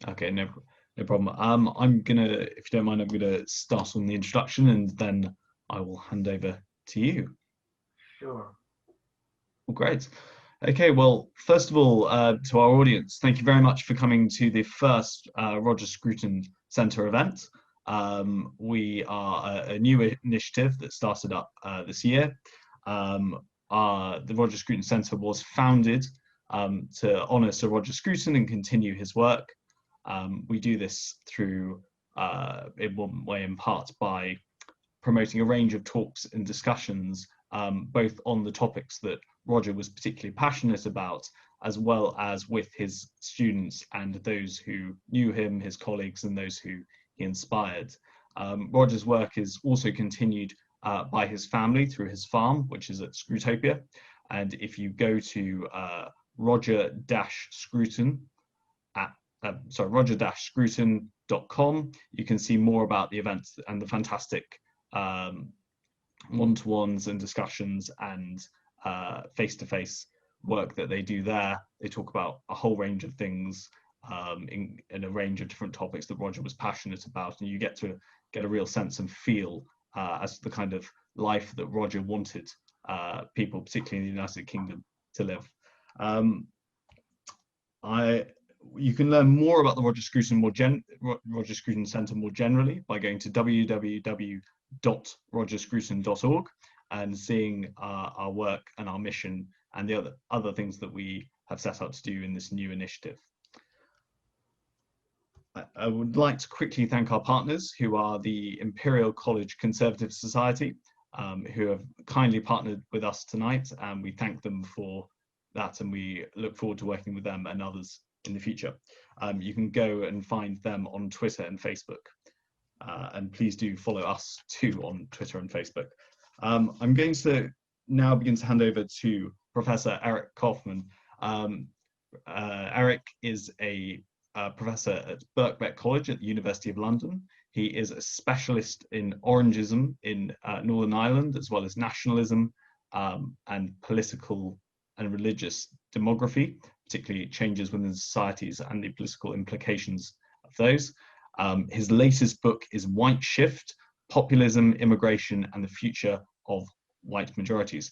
Okay, no problem. I'm gonna, if you don't mind, I'm gonna start on the introduction and then I will hand over to you. Sure. Well, great. Okay, well, first of all, to our audience, thank you very much for coming to the first Roger Scruton Centre event. We are a new initiative that started up this year. The Roger Scruton Centre was founded to honour Sir Roger Scruton and continue his work. We do this through, in one way in part, by promoting a range of talks and discussions, both on the topics that Roger was particularly passionate about, as well as with his students and those who knew him, his colleagues, and those who he inspired. Roger's work is also continued by his family through his farm, which is at Scrutopia. And if you go to Roger-Scruton Roger-Scruton.com, you can see more about the events and the fantastic one-to-ones and discussions and face-to-face work that they do there. They talk about a whole range of things in a range of different topics that Roger was passionate about, and you get to get a real sense and feel as to the kind of life that Roger wanted people, particularly in the United Kingdom, to live. You can learn more about the Roger Scruton Roger Scruton Centre more generally by going to www.rogerscruton.org and seeing our work and our mission and the other things that we have set out to do in this new initiative. I would like to quickly thank our partners, who are the Imperial College Conservative Society, who have kindly partnered with us tonight, and we thank them for that, and we look forward to working with them and others in the future. You can go and find them on Twitter and Facebook, and please do follow us too on Twitter and Facebook. I'm going to now begin to hand over to Professor Eric Kaufmann. Eric is a professor at Birkbeck College at the University of London. He is a specialist in Orangism in Northern Ireland, as well as nationalism and political and religious demography, particularly changes within societies and the political implications of those. His latest book is White Shift: Populism, Immigration, and the Future of White Majorities.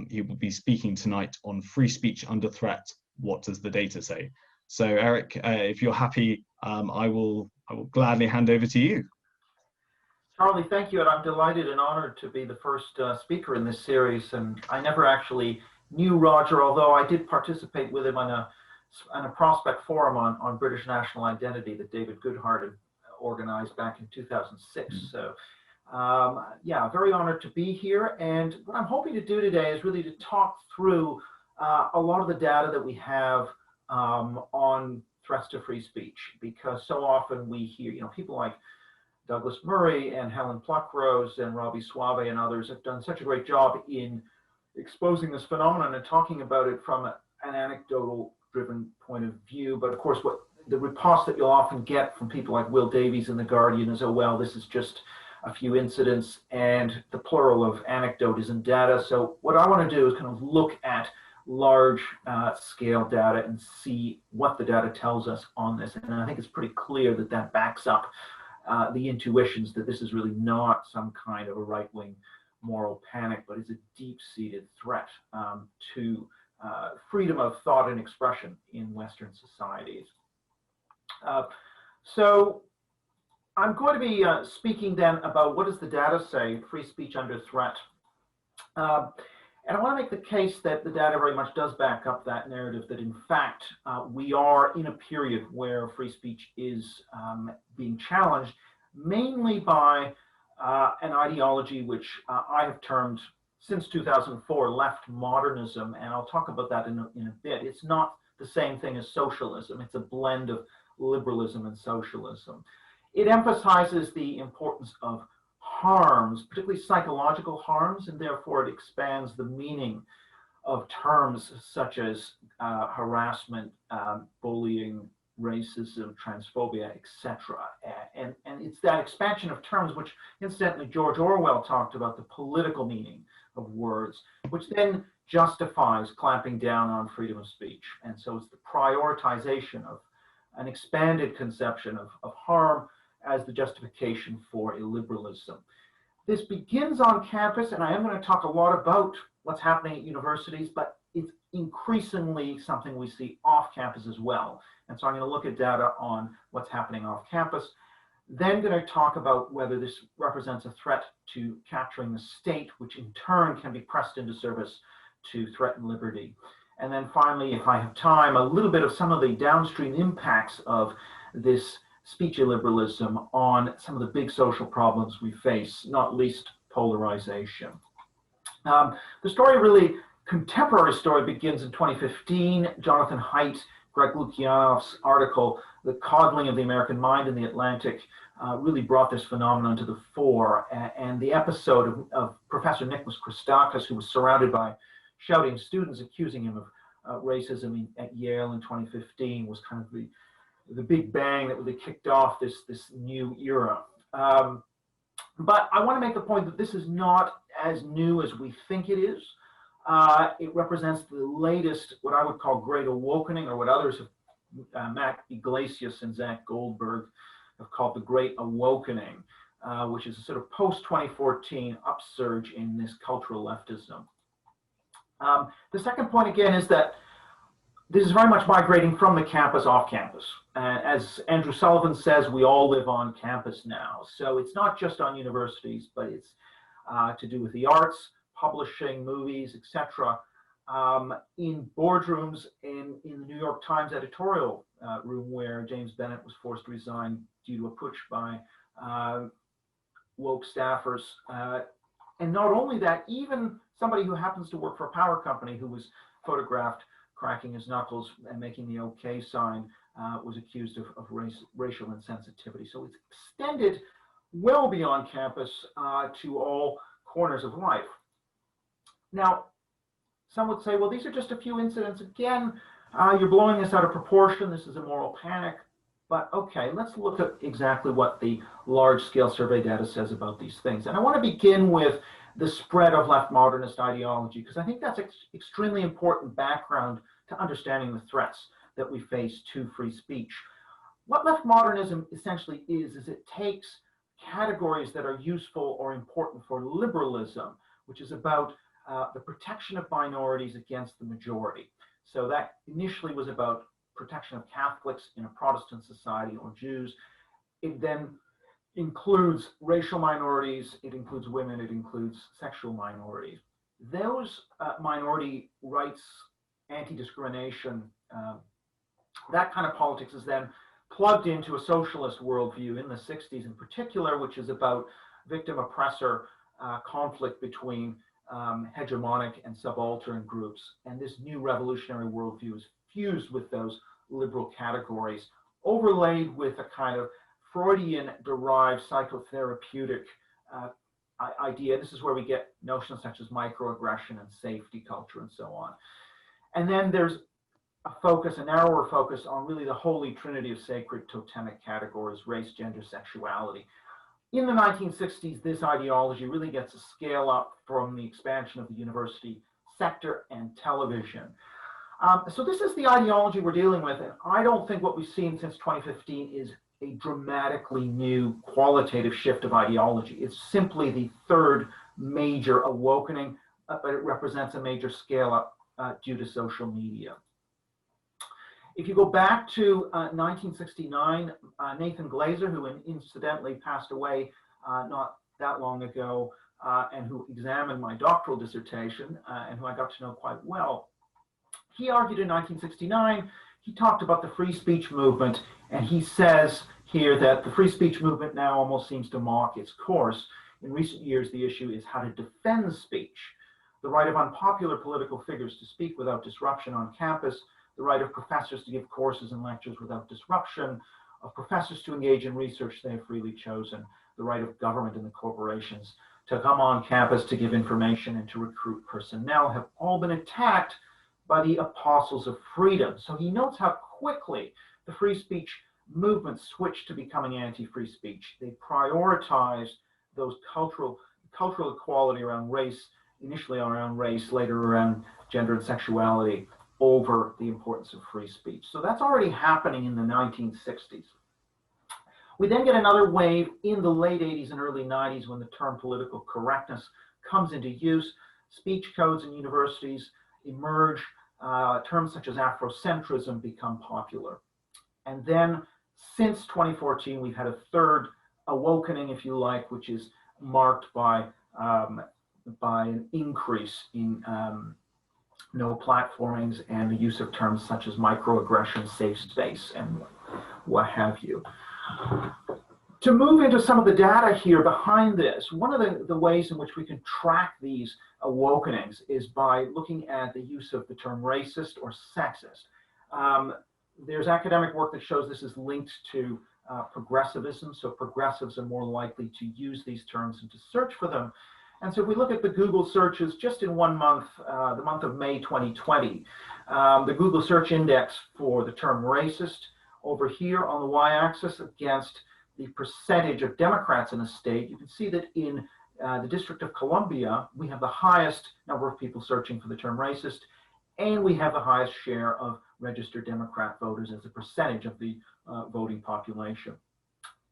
He will be speaking tonight on free speech under threat. What does the data say? So, Eric, if you're happy, I will gladly hand over to you. Charlie, thank you, and I'm delighted and honored to be the first speaker in this series. And I never actually knew Roger, although I did participate with him on a prospect forum on British national identity that David Goodhart had organized back in 2006. So, yeah, very honored to be here. And what I'm hoping to do today is really to talk through a lot of the data that we have on threats to free speech, because so often we hear, people like Douglas Murray and Helen Pluckrose and Robbie Suave and others have done such a great job in exposing this phenomenon and talking about it from an anecdotal driven point of view. But of course, what the riposte that you'll often get from people like Will Davies in The Guardian is, oh, well, this is just a few incidents, and the plural of anecdote isn't data. So what I want to do is kind of look at large scale data and see what the data tells us on this. And I think it's pretty clear that that backs up the intuitions that this is really not some kind of a right-wing moral panic, but is a deep-seated threat to freedom of thought and expression in Western societies. So I'm going to be speaking then about what does the data say, free speech under threat. And I want to make the case that the data very much does back up that narrative, that in fact, we are in a period where free speech is being challenged, mainly by an ideology which I have termed, since 2004, left-Modernism, and I'll talk about that in a bit. It's not the same thing as socialism. It's a blend of liberalism and socialism. It emphasizes the importance of harms, particularly psychological harms, and therefore it expands the meaning of terms such as harassment, bullying, racism, transphobia, etc. And it's that expansion of terms, which incidentally George Orwell talked about, the political meaning of words, which then justifies clamping down on freedom of speech. And so it's the prioritization an expanded conception of harm as the justification for illiberalism. This begins on campus, and I am going to talk a lot about what's happening at universities, but it's increasingly something we see off campus as well. And so I'm going to look at data on what's happening off campus. Then going to talk about whether this represents a threat to capturing the state, which in turn can be pressed into service to threaten liberty. And then finally, if I have time, a little bit of some of the downstream impacts of this speech illiberalism on some of the big social problems we face, not least polarization. The story really, contemporary story, begins in 2015. Jonathan Haidt, Greg Lukianoff's article, The Coddling of the American Mind in the Atlantic, really brought this phenomenon to the fore. And the episode of Professor Nicholas Christakis, who was surrounded by shouting students accusing him of racism at Yale in 2015, was kind of the big bang that really kicked off this new era. But I want to make the point that this is not as new as we think it is. It represents the latest, what I would call Great Awokening, or what others have, Matt Iglesias and Zach Goldberg, have called the Great Awokening, which is a sort of post-2014 upsurge in this cultural leftism. The second point, again, is that this is very much migrating from the campus off campus. As Andrew Sullivan says, we all live on campus now. So it's not just on universities, but it's to do with the arts, publishing, movies, etc. In boardrooms, in the New York Times editorial room, where James Bennett was forced to resign due to a putsch by woke staffers. And not only that, even somebody who happens to work for a power company who was photographed cracking his knuckles and making the OK sign was accused of racial insensitivity. So it's extended well beyond campus to all corners of life. Now, some would say, well, these are just a few incidents. Again, you're blowing this out of proportion. This is a moral panic. But okay, let's look at exactly what the large-scale survey data says about these things. And I want to begin with the spread of left modernist ideology, because I think that's extremely important background to understanding the threats that we face to free speech. What left modernism essentially is it takes categories that are useful or important for liberalism, which is about the protection of minorities against the majority. So that initially was about protection of Catholics in a Protestant society or Jews. It then includes racial minorities, it includes women, it includes sexual minorities. Those minority rights, anti-discrimination, that kind of politics is then plugged into a socialist worldview in the 60s in particular, which is about victim-oppressor conflict between hegemonic and subaltern groups. And this new revolutionary worldview is fused with those liberal categories, overlaid with a kind of Freudian-derived psychotherapeutic idea. This is where we get notions such as microaggression and safety culture and so on. And then there's a focus, a narrower focus on really the holy trinity of sacred totemic categories: race, gender, sexuality. In the 1960s, this ideology really gets a scale up from the expansion of the university sector and television. So this is the ideology we're dealing with, and I don't think what we've seen since 2015 is a dramatically new qualitative shift of ideology. It's simply the third major awakening, but it represents a major scale up due to social media. If you go back to 1969, Nathan Glazer, who incidentally passed away not that long ago, and who examined my doctoral dissertation, and who I got to know quite well, he argued in 1969, he talked about the free speech movement, and he says here that the free speech movement now almost seems to mock its course. In recent years, the issue is how to defend speech, the right of unpopular political figures to speak without disruption on campus, the right of professors to give courses and lectures without disruption, of professors to engage in research they have freely chosen, the right of government and the corporations to come on campus to give information and to recruit personnel, have all been attacked by the apostles of freedom. So he notes how quickly the free speech movement switched to becoming anti-free speech. They prioritized those cultural equality around race, initially around race, later around gender and sexuality, over the importance of free speech. So that's already happening in the 1960s. We then get another wave in the late 80s and early 90s when the term political correctness comes into use. Speech codes in universities emerge. Terms such as Afrocentrism become popular. And then since 2014, we've had a third awakening, if you like, which is marked by an increase in no platformings and the use of terms such as microaggression, safe space, and what have you. To move into some of the data here behind this, one of the ways in which we can track these awakenings is by looking at the use of the term racist or sexist. There's academic work that shows this is linked to progressivism, so progressives are more likely to use these terms and to search for them. And so if we look at the Google searches just in 1 month, the month of May 2020, the Google search index for the term racist over here on the y-axis against the percentage of Democrats in a state, you can see that in the District of Columbia, we have the highest number of people searching for the term racist, and we have the highest share of registered Democrat voters as a percentage of the voting population.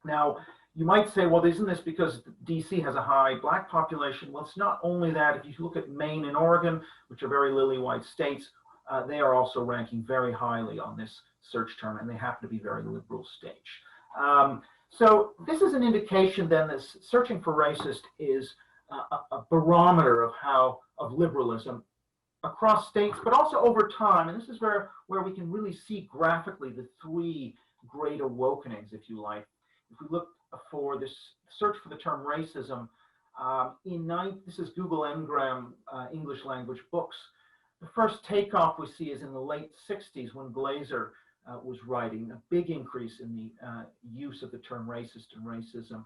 Now, you might say, well, isn't this because DC has a high black population? Well, it's not only that. If you look at Maine and Oregon, which are very lily white states, they are also ranking very highly on this search term, and they happen to be very liberal states. So this is an indication then that searching for racist is a barometer of liberalism across states, but also over time. And this is where we can really see graphically the three great awakenings, if you like. If we look for this search for the term racism, this is Google Ngram English language books. The first takeoff we see is in the late 60s when Glaser was writing, a big increase in the use of the term racist and racism.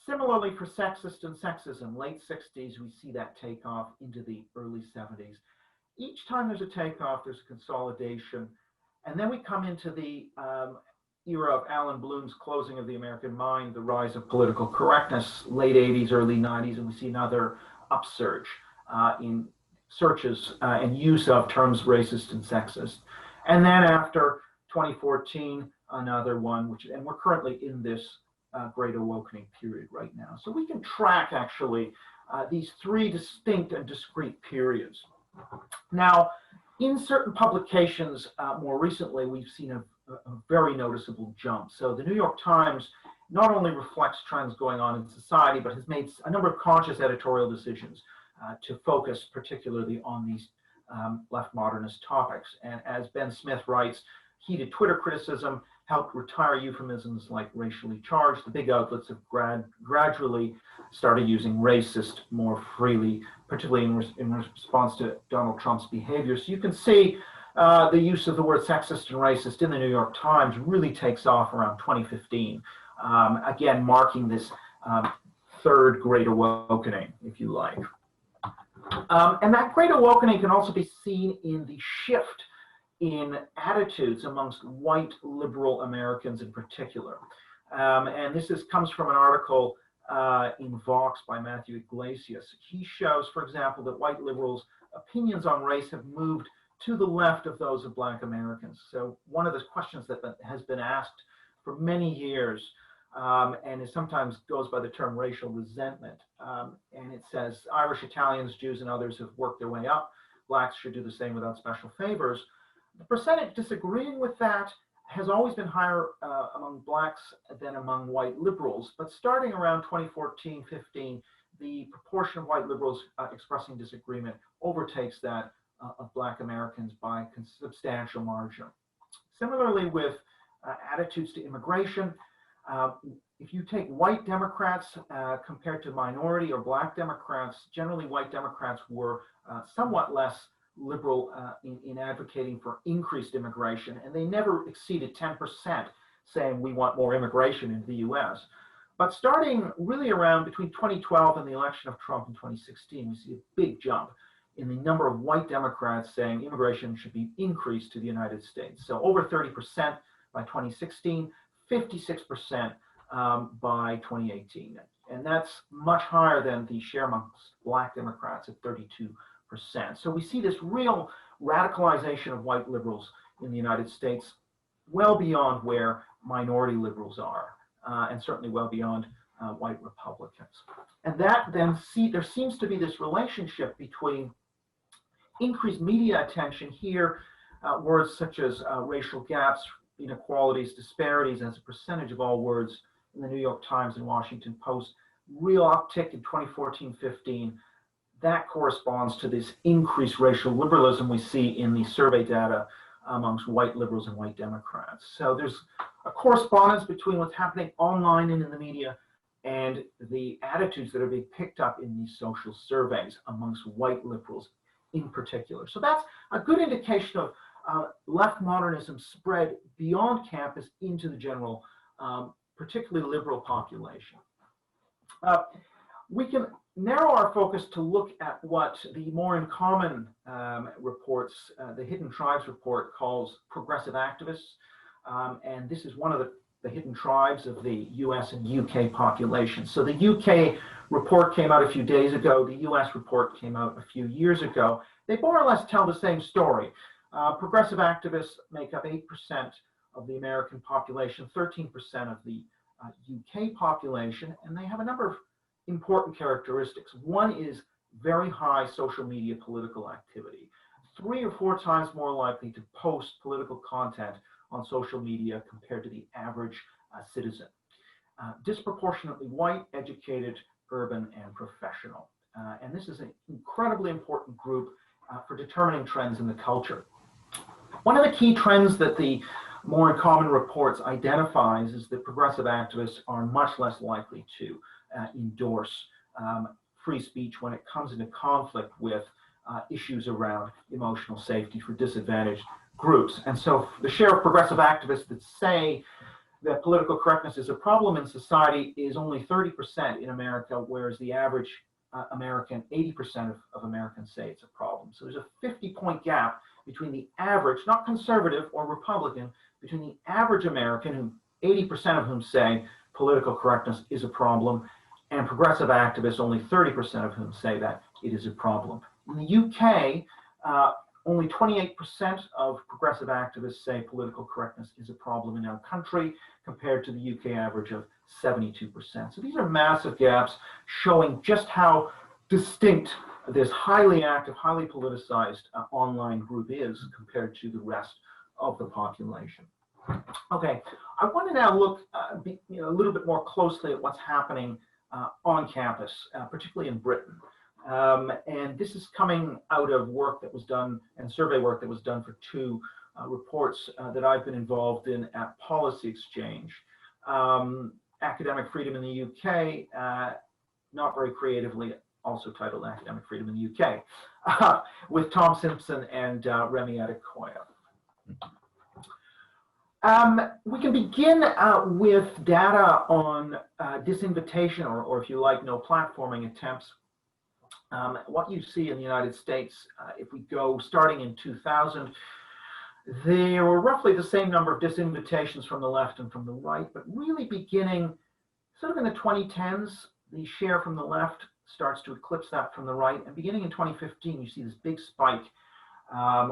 Similarly for sexist and sexism, late 60s, we see that take off into the early 70s. Each time there's a takeoff, there's a consolidation. And then we come into the era of Alan Bloom's Closing of the American Mind, the rise of political correctness, late 80s, early 90s, and we see another upsurge in searches and use of terms racist and sexist. And then after 2014, another one, and we're currently in this Great Awakening period right now. So we can track actually these three distinct and discrete periods. Now, in certain publications more recently, we've seen a very noticeable jump. So the New York Times not only reflects trends going on in society, but has made a number of conscious editorial decisions to focus particularly on these left modernist topics. And as Ben Smith writes, heated Twitter criticism helped retire euphemisms like racially charged. The big outlets have gradually started using racist more freely, particularly in response to Donald Trump's behavior. So you can see the use of the word sexist and racist in the New York Times really takes off around 2015, again, marking this third Great Awakening, if you like. And that Great Awakening can also be seen in the shift in attitudes amongst white liberal Americans in particular. And this comes from an article in Vox by Matthew Iglesias. He shows, for example, that white liberals' opinions on race have moved to the left of those of Black Americans. So one of the questions that has been asked for many years, and it sometimes goes by the term racial resentment, and it says Irish, Italians, Jews, and others have worked their way up. Blacks should do the same without special favors. The percentage disagreeing with that has always been higher among blacks than among white liberals, but starting around 2014-15, the proportion of white liberals expressing disagreement overtakes that of Black Americans by a substantial margin. Similarly with attitudes to immigration, if you take white Democrats compared to minority or Black Democrats, generally white Democrats were somewhat less liberal in advocating for increased immigration, and they never exceeded 10% saying we want more immigration into the US. But starting really around between 2012 and the election of Trump in 2016, we see a big jump in the number of white Democrats saying immigration should be increased to the United States. So over 30% by 2016, 56% by 2018. And that's much higher than the share amongst Black Democrats at 32%. So we see this real radicalization of white liberals in the United States well beyond where minority liberals are, and certainly well beyond white Republicans. And that then there seems to be this relationship between increased media attention here, words such as racial gaps, inequalities, disparities as a percentage of all words in the New York Times and Washington Post, real uptick in 2014-15. That corresponds to this increased racial liberalism we see in the survey data amongst white liberals and white Democrats. So there's a correspondence between what's happening online and in the media and the attitudes that are being picked up in these social surveys amongst white liberals in particular. So that's a good indication of left modernism spread beyond campus into the general, particularly liberal population. We can narrow our focus to look at what the More in Common reports, the Hidden Tribes report, calls progressive activists. And this is one of the hidden tribes of the US and UK population. So the UK report came out a few days ago. The US report came out a few years ago. They more or less tell the same story. Progressive activists make up 8% of the American population, 13% of the UK population, and they have a number of important characteristics. One is very high social media political activity, 3 or 4 times more likely to post political content on social media compared to the average citizen. Disproportionately white, educated, urban, and professional. And this is an incredibly important group for determining trends in the culture. One of the key trends that the More in Common reports identifies is that progressive activists are much less likely to endorse free speech when it comes into conflict with issues around emotional safety for disadvantaged groups. And so the share of progressive activists that say that political correctness is a problem in society is only 30% in America, whereas the average American, 80% of Americans say it's a problem. So there's a 50-point gap between the average, not conservative or Republican, between the average American, who 80% of whom say political correctness is a problem, and progressive activists, only 30% of whom say that it is a problem. In the UK, only 28% of progressive activists say political correctness is a problem in our country, compared to the UK average of 72%. So these are massive gaps showing just how distinct this highly active, highly politicized online group is compared to the rest of the population. Okay, I want to now look a little bit more closely at what's happening on campus, particularly in Britain. And this is coming out of work that was done and survey work that was done for 2 reports that I've been involved in at Policy Exchange. Academic Freedom in the UK, not very creatively, also titled Academic Freedom in the UK, with Tom Simpson and Remy Adekoya. We can begin with data on disinvitation, or if you like, no platforming attempts. What you see in the United States, if we go starting in 2000, there were roughly the same number of disinvitations from the left and from the right, but really beginning sort of in the 2010s, the share from the left starts to eclipse that from the right, and beginning in 2015, you see this big spike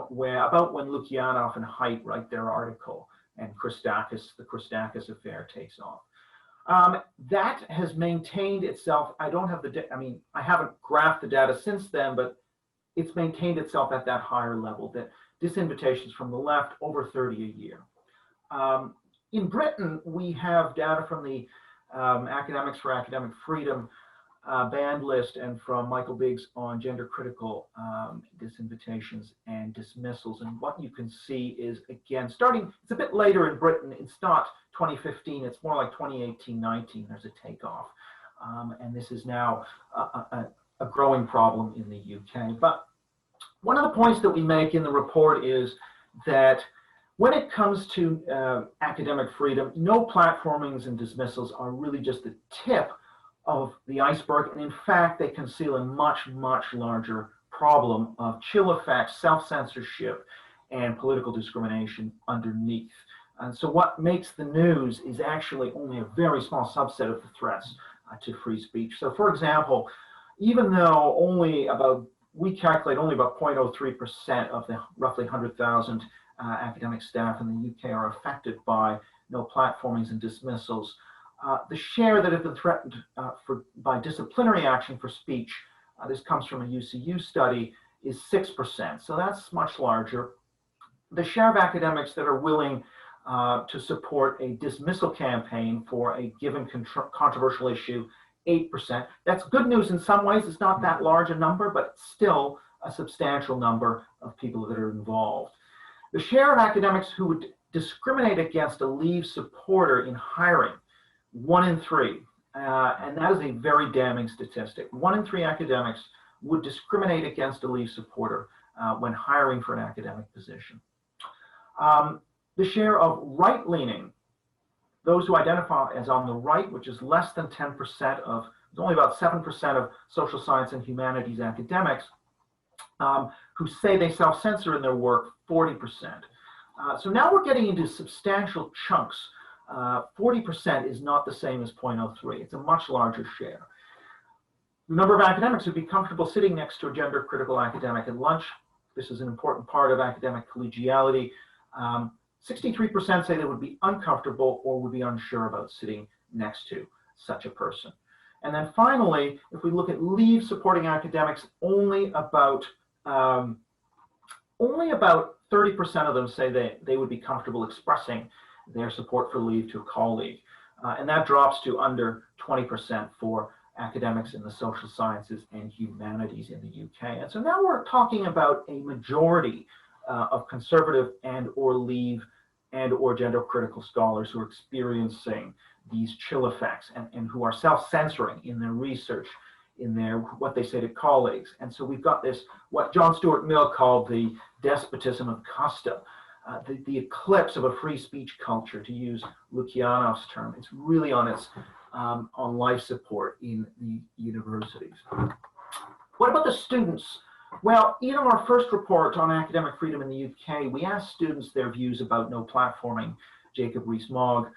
where about when Lukyanov and Haidt write their article, and the Christakis affair takes off. That has maintained itself. I don't have I haven't graphed the data since then, but it's maintained itself at that higher level, that disinvitations from the left over 30 a year. In Britain, we have data from the Academics for Academic Freedom banned list and from Michael Biggs on gender critical disinvitations and dismissals. And what you can see is, again, starting, it's a bit later in Britain, it's not 2015, it's more like 2018-19, there's a takeoff. And this is now a growing problem in the UK. But one of the points that we make in the report is that when it comes to academic freedom, no platformings and dismissals are really just the tip of the iceberg, and in fact, they conceal a much, much larger problem of chill effects, self-censorship, and political discrimination underneath. And so what makes the news is actually only a very small subset of the threats to free speech. So for example, even though only about we calculate only about 0.03% of the roughly 100,000 academic staff in the UK are affected by no platformings and dismissals. The share that have been threatened by disciplinary action for speech, this comes from a UCU study, is 6%. So that's much larger. The share of academics that are willing to support a dismissal campaign for a given controversial issue, 8%. That's good news in some ways. It's not that large a number, but still a substantial number of people that are involved. The share of academics who would discriminate against a leave supporter in hiring, 1 in 3. And that is a very damning statistic. 1 in 3 academics would discriminate against a leave supporter when hiring for an academic position. The share of right-leaning, those who identify as on the right, which is less than 10% of, it's only about 7% of social science and humanities academics, who say they self-censor in their work, 40%. So now we're getting into substantial chunks. 40% is not the same as 0.03. It's a much larger share. The number of academics who'd be comfortable sitting next to a gender-critical academic at lunch. This is an important part of academic collegiality. 63% say they would be uncomfortable or would be unsure about sitting next to such a person. And then finally, if we look at leave supporting academics, only about 30% of them say they would be comfortable expressing their support for leave to a colleague. And that drops to under 20% for academics in the social sciences and humanities in the UK. And so now we're talking about a majority of conservative and or leave and or gender critical scholars who are experiencing these chill effects and who are self-censoring in their research, in their what they say to colleagues. And so we've got this, what John Stuart Mill called the despotism of custom, the eclipse of a free speech culture, to use Lukianov's term. It's really on its on life support in the universities. What about the students? Well, in our first report on academic freedom in the UK, we asked students their views about no platforming, Jacob Rees-Mogg.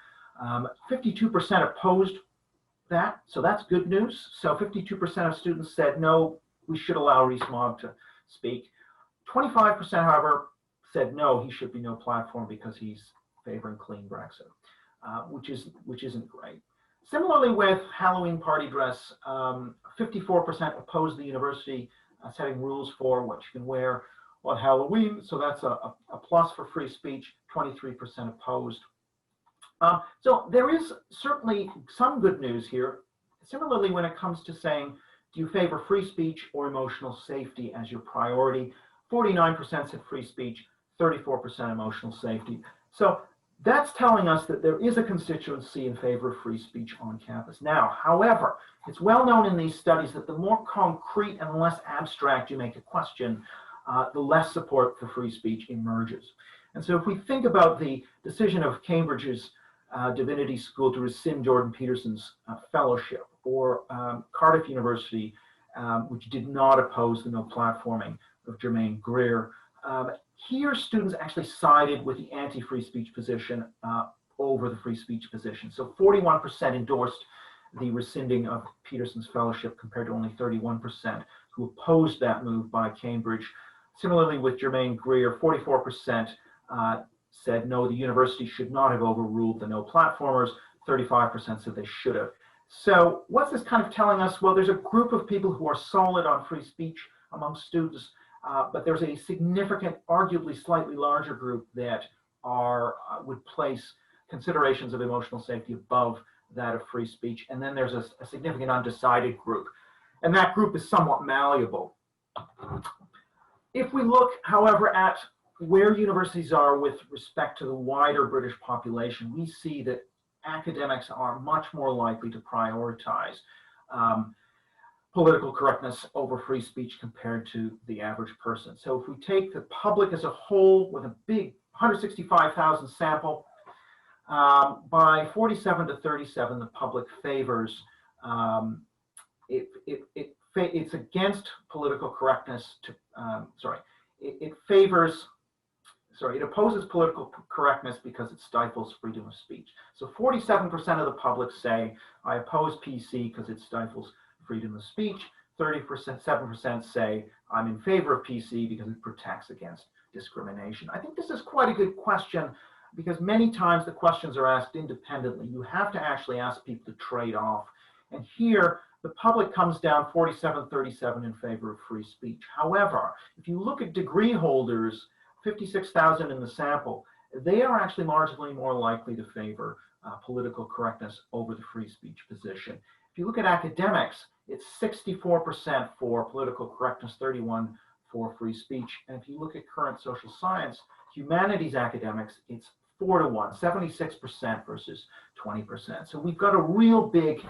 52% opposed that, so that's good news. So 52% of students said, no, we should allow Rees-Mogg to speak. 25%, however, said, no, he should be no platform because he's favoring clean Brexit, which isn't great. Similarly with Halloween party dress, 54% opposed the university setting rules for what you can wear on Halloween, so that's a plus for free speech. 23% opposed. So there is certainly some good news here. Similarly, when it comes to saying, do you favor free speech or emotional safety as your priority? 49% said free speech, 34% emotional safety. So that's telling us that there is a constituency in favor of free speech on campus. Now, however, it's well known in these studies that the more concrete and less abstract you make a question, the less support for free speech emerges. And so if we think about the decision of Cambridge's Divinity School to rescind Jordan Peterson's fellowship, or Cardiff University, which did not oppose the no platforming of Germaine Greer, here students actually sided with the anti-free speech position over the free speech position. So 41% endorsed the rescinding of Peterson's fellowship compared to only 31% who opposed that move by Cambridge. Similarly with Germaine Greer, 44% said no, the university should not have overruled the no platformers. 35% said they should have. So what's this kind of telling us? Well, there's a group of people who are solid on free speech among students, but there's a significant, arguably slightly larger group that would place considerations of emotional safety above that of free speech. And then there's a significant undecided group. And that group is somewhat malleable. If we look, however, at where universities are with respect to the wider British population, we see that academics are much more likely to prioritize political correctness over free speech compared to the average person. So if we take the public as a whole with a big 165,000 sample, by 47 to 37, the public favors, it's against political correctness to, it opposes political correctness because it stifles freedom of speech. So 47% of the public say, I oppose PC because it stifles freedom of speech. 7% say I'm in favor of PC because it protects against discrimination. I think this is quite a good question because many times the questions are asked independently. You have to actually ask people to trade off. And here, the public comes down 47-37 in favor of free speech. However, if you look at degree holders, 56,000 in the sample, they are actually marginally more likely to favor political correctness over the free speech position. If you look at academics, it's 64% for political correctness, 31% for free speech. And if you look at current social science, humanities academics, it's 4-1, 76% versus 20%. So we've got a real big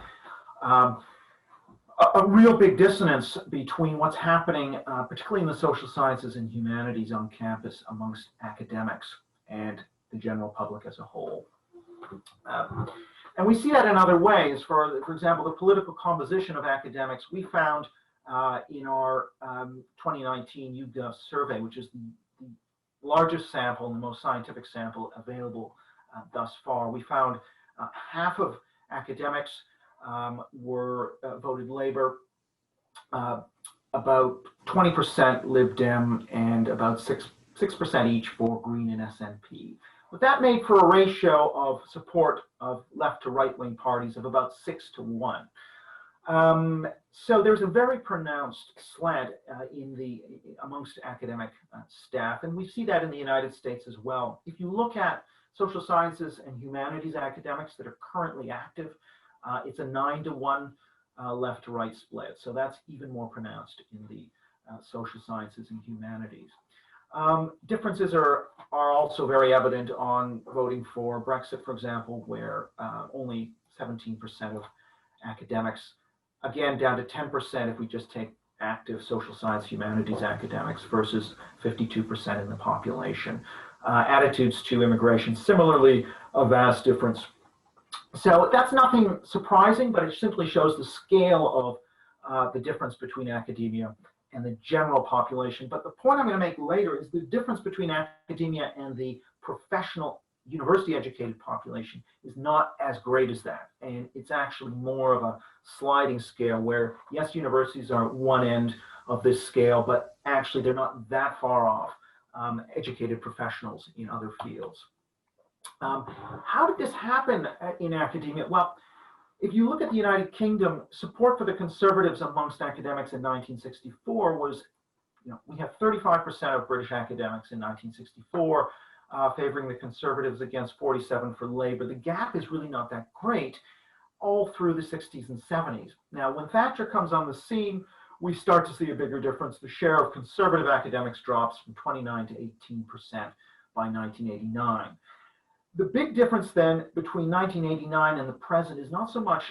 dissonance between what's happening, particularly in the social sciences and humanities on campus amongst academics and the general public as a whole. And we see that in other ways. For example, the political composition of academics, we found in our 2019 YouGov survey, which is the largest sample and the most scientific sample available thus far. We found half of academics were voted Labour, about 20% Lib Dem, and about 6% each for Green and SNP. But that made for a ratio of support of left to right wing parties of about 6-1. So there's a very pronounced slant amongst academic staff, and we see that in the United States as well. If you look at social sciences and humanities academics that are currently active, it's a 9-1 left to right split. So that's even more pronounced in the social sciences and humanities. Differences are also very evident on voting for Brexit, for example, where only 17% of academics, again down to 10% if we just take active social science humanities academics versus 52% in the population. Attitudes to immigration, similarly, a vast difference. So that's nothing surprising, but it simply shows the scale of the difference between academia and the general population. But the point I'm going to make later is the difference between academia and the professional university-educated population is not as great as that. And it's actually more of a sliding scale where, yes, universities are at one end of this scale, but actually they're not that far off educated professionals in other fields. How did this happen in academia? Well, if you look at the United Kingdom, support for the conservatives amongst academics in 1964 was, we have 35% of British academics in 1964 favoring the conservatives against 47 for Labour. The gap is really not that great all through the 60s and 70s. Now, when Thatcher comes on the scene, we start to see a bigger difference. The share of conservative academics drops from 29 to 18% by 1989. The big difference then between 1989 and the present is not so much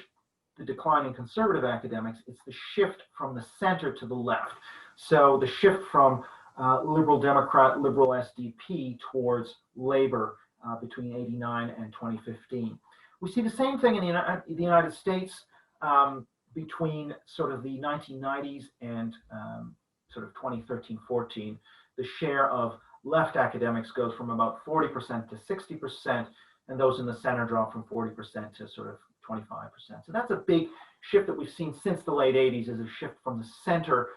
the decline in conservative academics, it's the shift from the center to the left. So the shift from Liberal Democrat, Liberal SDP towards Labour between 89 and 2015. We see the same thing in the United States between sort of the 1990s and sort of 2013-14. The share of left academics goes from about 40% to 60%, and those in the center drop from 40% to sort of 25%. So that's a big shift that we've seen since the late 80s, is a shift from the center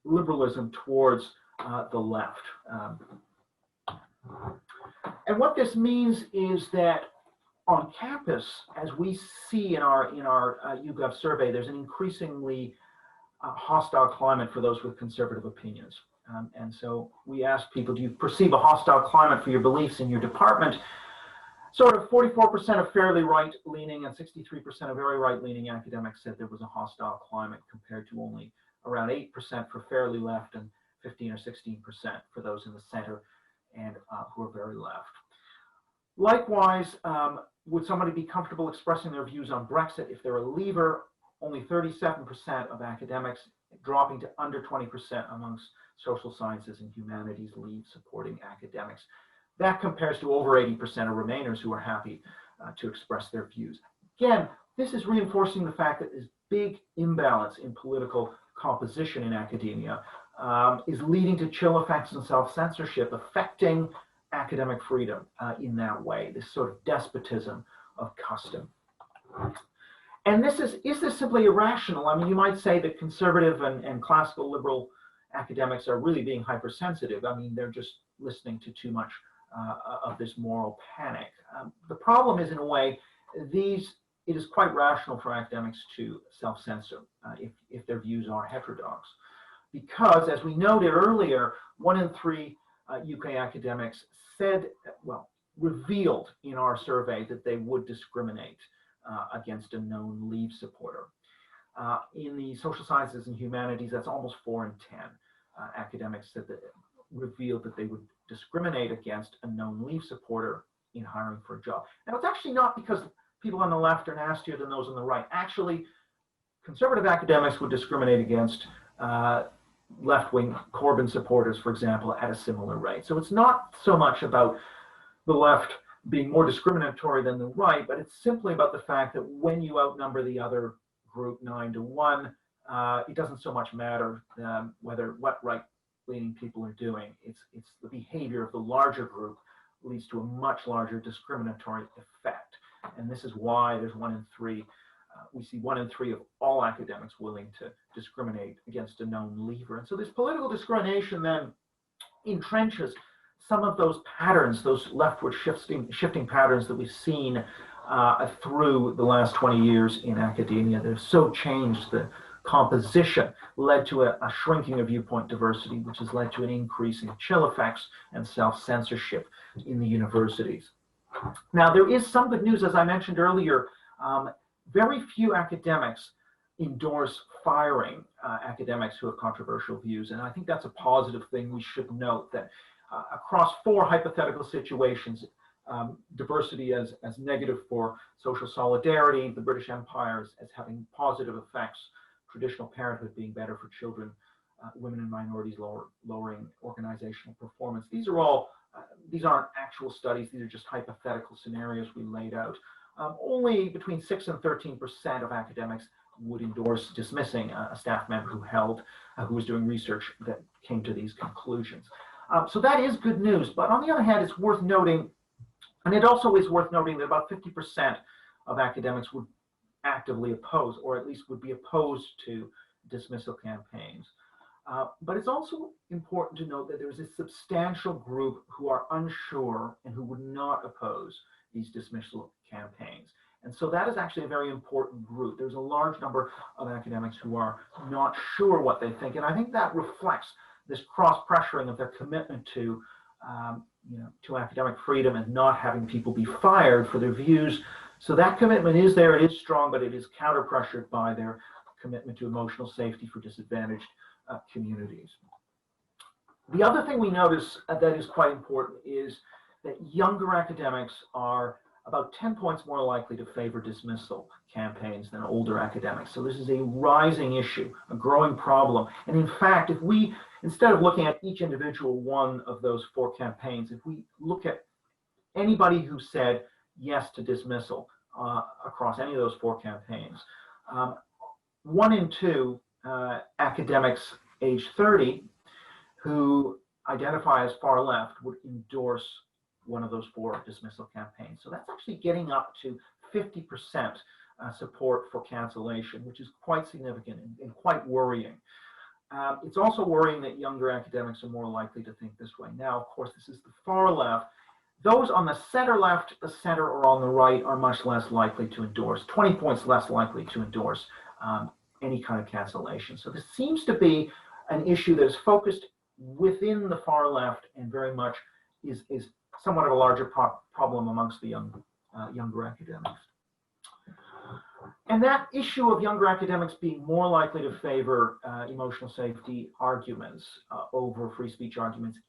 liberalism towards the left. And what this means is that on campus, as we see in our YouGov survey, there's an increasingly hostile climate for those with conservative opinions. And so we asked people, do you perceive a hostile climate for your beliefs in your department? Sort of 44% of fairly right-leaning and 63% of very right-leaning academics said there was a hostile climate, compared to only around 8% for fairly left and 15 or 16% for those in the center and who are very left. Likewise, would somebody be comfortable expressing their views on Brexit if they're a leaver? Only 37% of academics, dropping to under 20% amongst social sciences and humanities leave supporting academics. That compares to over 80% of Remainers who are happy to express their views. Again, this is reinforcing the fact that this big imbalance in political composition in academia is leading to chill effects and self-censorship, affecting academic freedom in that way, this sort of despotism of custom. And this is this simply irrational? I mean, you might say that conservative and classical liberal academics are really being hypersensitive. I mean, they're just listening to too much of this moral panic. The problem is, in a way, it is quite rational for academics to self-censor if their views are heterodox. Because, as we noted earlier, 1 in 3 UK academics revealed in our survey that they would discriminate against a known Leave supporter. In the social sciences and humanities, that's almost 4 in 10 academics revealed that they would discriminate against a known Leave supporter in hiring for a job. Now, it's actually not because people on the left are nastier than those on the right. Actually, conservative academics would discriminate against left-wing Corbyn supporters, for example, at a similar rate. So it's not so much about the left being more discriminatory than the right, but it's simply about the fact that when you outnumber the other group 9-1, it doesn't so much matter what right-leaning people are doing. It's the behavior of the larger group leads to a much larger discriminatory effect. And this is why there's 1 in 3. We see 1 in 3 of all academics willing to discriminate against a known leaver. And so this political discrimination then entrenches some of those patterns, those leftward shifting patterns that we've seen through the last 20 years in academia that have so changed the composition, led to a shrinking of viewpoint diversity, which has led to an increase in chill effects and self-censorship in the universities. Now, there is some good news, as I mentioned earlier. Very few academics endorse firing academics who have controversial views, and I think that's a positive thing. We should note that across 4 hypothetical situations, diversity as negative for social solidarity, the British Empire as having positive effects, traditional parenthood being better for children, women and minorities lowering organizational performance. These aren't actual studies. These are just hypothetical scenarios we laid out. Only between 6 and 13% of academics would endorse dismissing a staff member who was doing research that came to these conclusions. So that is good news. But on the other hand, it's worth noting, and it also is worth noting, that about 50% of academics would actively oppose, or at least would be opposed to dismissal campaigns. But it's also important to note that there's a substantial group who are unsure and who would not oppose these dismissal campaigns. And so that is actually a very important group. There's a large number of academics who are not sure what they think. And I think that reflects this cross-pressuring of their commitment to academic freedom and not having people be fired for their views. So that commitment is there, it is strong, but it is counter-pressured by their commitment to emotional safety for disadvantaged communities. The other thing we notice that is quite important is that younger academics are about 10 points more likely to favor dismissal campaigns than older academics. So this is a rising issue, a growing problem. And in fact, if we, instead of looking at each individual one of those 4 campaigns, if we look at anybody who said yes to dismissal across any of those 4 campaigns, 1 in 2 academics age 30 who identify as far left would endorse one of those 4 dismissal campaigns. So that's actually getting up to 50% support for cancellation, which is quite significant and quite worrying. It's also worrying that younger academics are more likely to think this way. Now, of course, this is the far left. Those on the center left, the center, or on the right are much less likely to endorse, 20 points less likely to endorse any kind of cancellation. So this seems to be an issue that is focused within the far left and very much is somewhat of a larger problem amongst the younger academics. And that issue of younger academics being more likely to favor emotional safety arguments over free speech arguments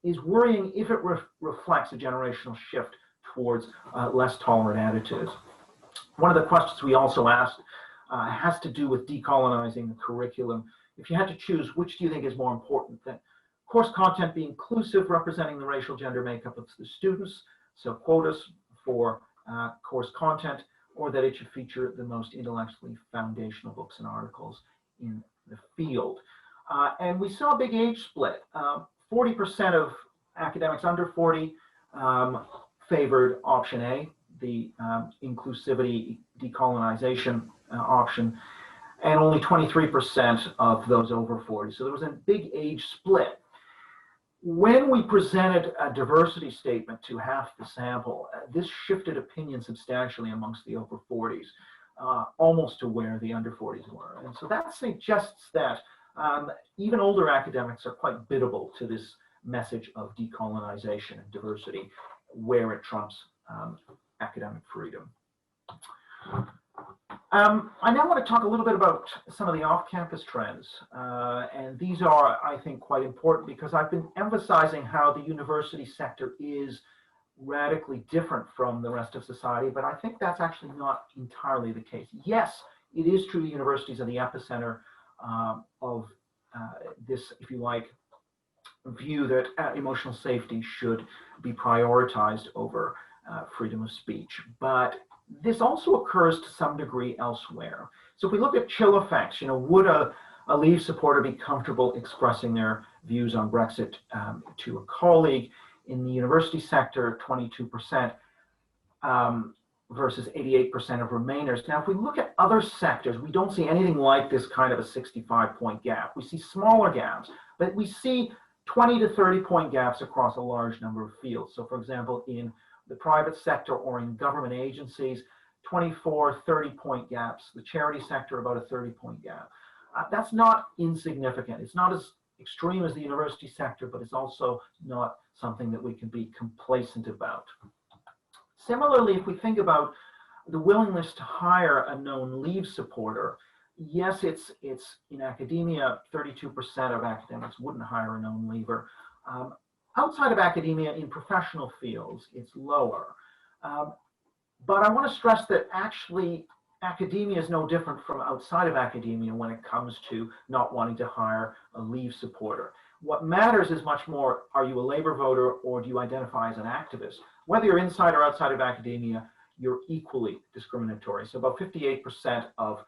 is worrying if it reflects a generational shift towards less tolerant attitudes. One of the questions we also asked has to do with decolonizing the curriculum. If you had to choose, which do you think is more important? That course content be inclusive, representing the racial gender makeup of the students, so quotas for course content, or that it should feature the most intellectually foundational books and articles in the field. And we saw a big age split. 40% of academics under 40 favored option A, the inclusivity decolonization option, and only 23% of those over 40. So there was a big age split. When we presented a diversity statement to half the sample, this shifted opinion substantially amongst the over 40s, almost to where the under 40s were. And so that suggests that even older academics are quite biddable to this message of decolonization and diversity, where it trumps academic freedom. I now want to talk a little bit about some of the off-campus trends, and these are, I think, quite important because I've been emphasizing how the university sector is radically different from the rest of society, but I think that's actually not entirely the case. Yes, it is true the universities are the epicenter of this, if you like, view that emotional safety should be prioritized over freedom of speech, but this also occurs to some degree elsewhere. So if we look at chill effects, would a Leave supporter be comfortable expressing their views on Brexit to a colleague? In the university sector, 22% versus 88% of Remainers. Now, if we look at other sectors, we don't see anything like this kind of a 65-point gap. We see smaller gaps, but we see 20 to 30-point gaps across a large number of fields. So, for example, in the private sector or in government agencies, 24, 30-point gaps. The charity sector, about a 30-point gap. That's not insignificant. It's not as extreme as the university sector, but it's also not something that we can be complacent about. Similarly, if we think about the willingness to hire a known Leave supporter, yes, it's in academia, 32% of academics wouldn't hire a known Leaver. Outside of academia, in professional fields, it's lower. But I want to stress that actually academia is no different from outside of academia when it comes to not wanting to hire a Leave supporter. What matters is much more, are you a Labour voter or do you identify as an activist? Whether you're inside or outside of academia, you're equally discriminatory. So about 58% of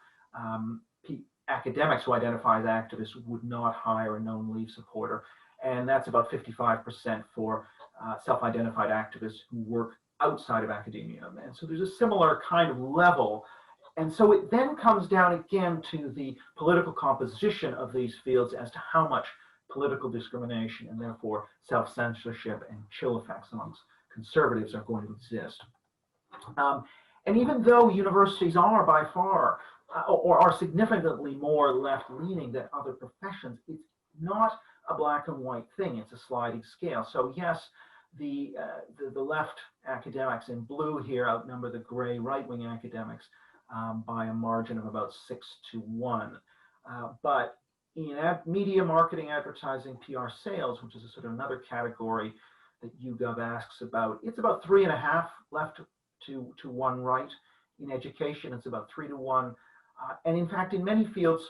academics who identify as activists would not hire a known Leave supporter. And that's about 55% for self-identified activists who work outside of academia. And so there's a similar kind of level. And so it then comes down again to the political composition of these fields as to how much political discrimination and therefore self-censorship and chill effects amongst conservatives are going to exist. And even though universities are by far or are significantly more left-leaning than other professions, it's not a black and white thing. It's a sliding scale. So yes, the left academics in blue here outnumber the gray right-wing academics by a margin of about 6-1. But in media, marketing, advertising, PR, sales, which is a sort of another category that YouGov asks about, it's about 3.5 left to 1 right. In education, it's about 3-1. And in fact, in many fields,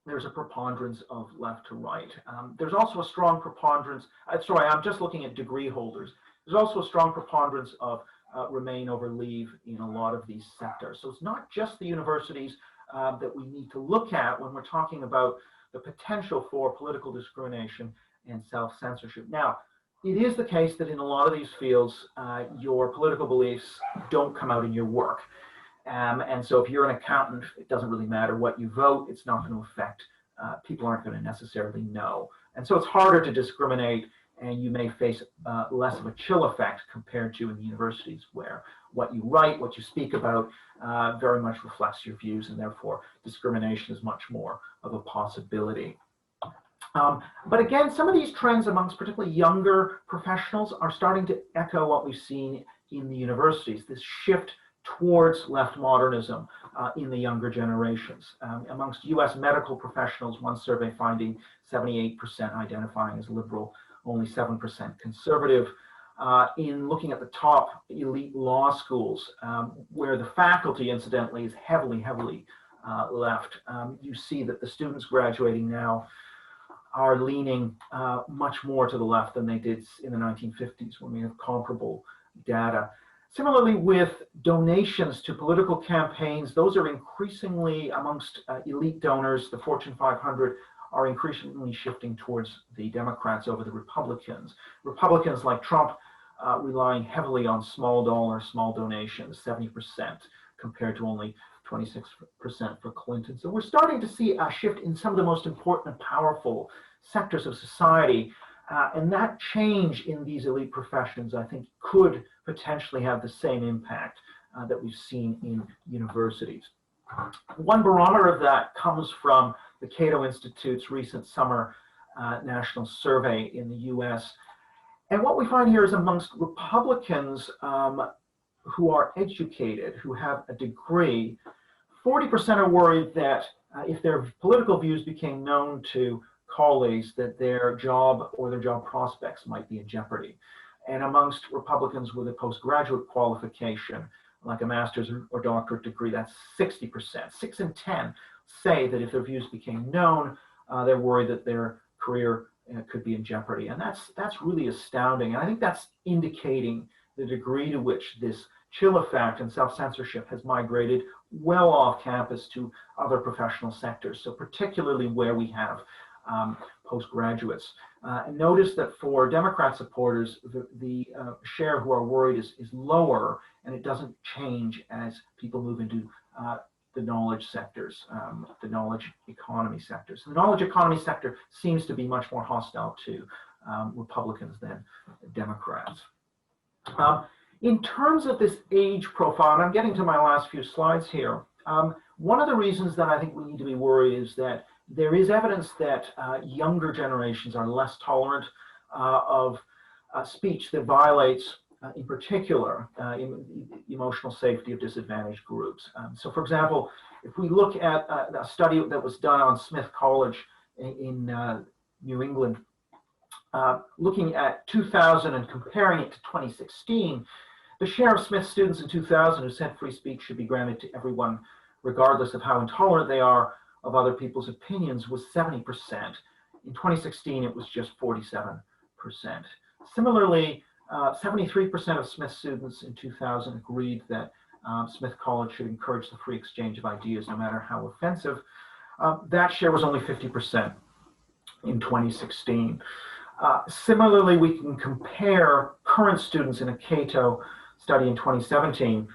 there's a preponderance of left to right. There's also a strong preponderance, sorry, I'm just looking at degree holders. There's also a strong preponderance of Remain over Leave in a lot of these sectors. So it's not just the universities that we need to look at when we're talking about the potential for political discrimination and self-censorship. Now, it is the case that in a lot of these fields, your political beliefs don't come out in your work. And so if you're an accountant, it doesn't really matter what you vote. It's not going to affect, people aren't going to necessarily know. And so it's harder to discriminate, and you may face less of a chill effect compared to in the universities, where what you write, what you speak about very much reflects your views, and therefore discrimination is much more of a possibility. But again, some of these trends amongst particularly younger professionals are starting to echo what we've seen in the universities, this shift towards left modernism in the younger generations. Amongst US medical professionals, one survey finding 78% identifying as liberal, only 7% conservative. In looking at the top elite law schools, where the faculty, incidentally, is heavily left, you see that the students graduating now are leaning much more to the left than they did in the 1950s when we have comparable data. Similarly, with donations to political campaigns, those are increasingly amongst elite donors. The Fortune 500 are increasingly shifting towards the Democrats over the Republicans. Republicans like Trump relying heavily on small donations, 70%, compared to only 26% for Clinton. So we're starting to see a shift in some of the most important and powerful sectors of society. And that change in these elite professions, I think, could potentially have the same impact that we've seen in universities. One barometer of that comes from the Cato Institute's recent summer national survey in the US. And what we find here is amongst Republicans who are educated, who have a degree, 40% are worried that if their political views became known to colleagues, that their job or their job prospects might be in jeopardy. And amongst Republicans with a postgraduate qualification, like a master's or doctorate degree, that's 60%. 6 in 10 say that if their views became known, they're worried that their career could be in jeopardy. And that's really astounding. And I think that's indicating the degree to which this chill effect and self-censorship has migrated well off campus to other professional sectors. So particularly where we have postgraduates. Notice that for Democrat supporters, the share who are worried is lower, and it doesn't change as people move into the knowledge sectors, the knowledge economy sectors. The knowledge economy sector seems to be much more hostile to Republicans than Democrats. In terms of this age profile, and I'm getting to my last few slides here, one of the reasons that I think we need to be worried is that there is evidence that younger generations are less tolerant of speech that violates, in particular, emotional safety of disadvantaged groups. So, for example, if we look at a study that was done on Smith College in New England, looking at 2000 and comparing it to 2016, the share of Smith students in 2000 who said free speech should be granted to everyone, regardless of how intolerant they are of other people's opinions, was 70%. In 2016, it was just 47%. Similarly, 73% of Smith students in 2000 agreed that Smith College should encourage the free exchange of ideas, no matter how offensive. That share was only 50% in 2016. Similarly, we can compare current students in a Cato study in 2017.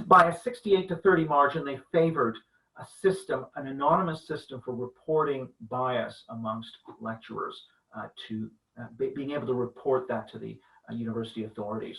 By a 68 to 30 margin, they favored a system, an anonymous system for reporting bias amongst lecturers, being able to report that to the university authorities.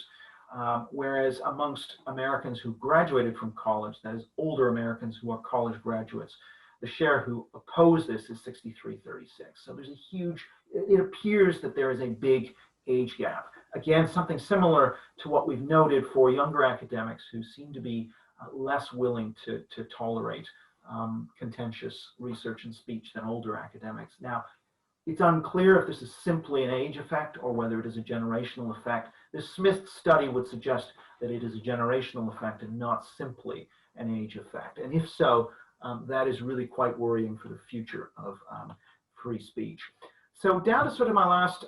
Whereas amongst Americans who graduated from college, that is older Americans who are college graduates, the share who oppose this is 63-36. So there's a huge, it appears that there is a big age gap. Again, something similar to what we've noted for younger academics who seem to be less willing to tolerate contentious research and speech than older academics. Now, it's unclear if this is simply an age effect or whether it is a generational effect. This Smith study would suggest that it is a generational effect and not simply an age effect. And if so, that is really quite worrying for the future of free speech. So down to sort of my last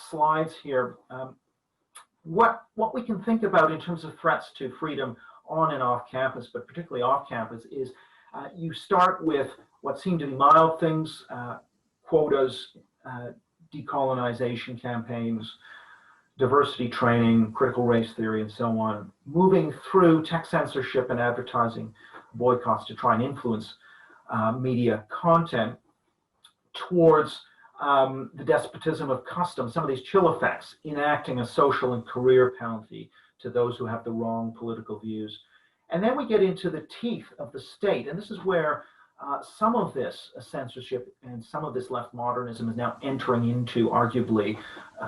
slides here, what we can think about in terms of threats to freedom on and off campus, but particularly off campus, is you start with what seem to be mild things, quotas, decolonization campaigns, diversity training, critical race theory, and so on, moving through tech censorship and advertising boycotts to try and influence media content towards the despotism of custom, some of these chill effects, enacting a social and career penalty to those who have the wrong political views. And then we get into the teeth of the state, and this is where some of this censorship and some of this left modernism is now entering into, arguably,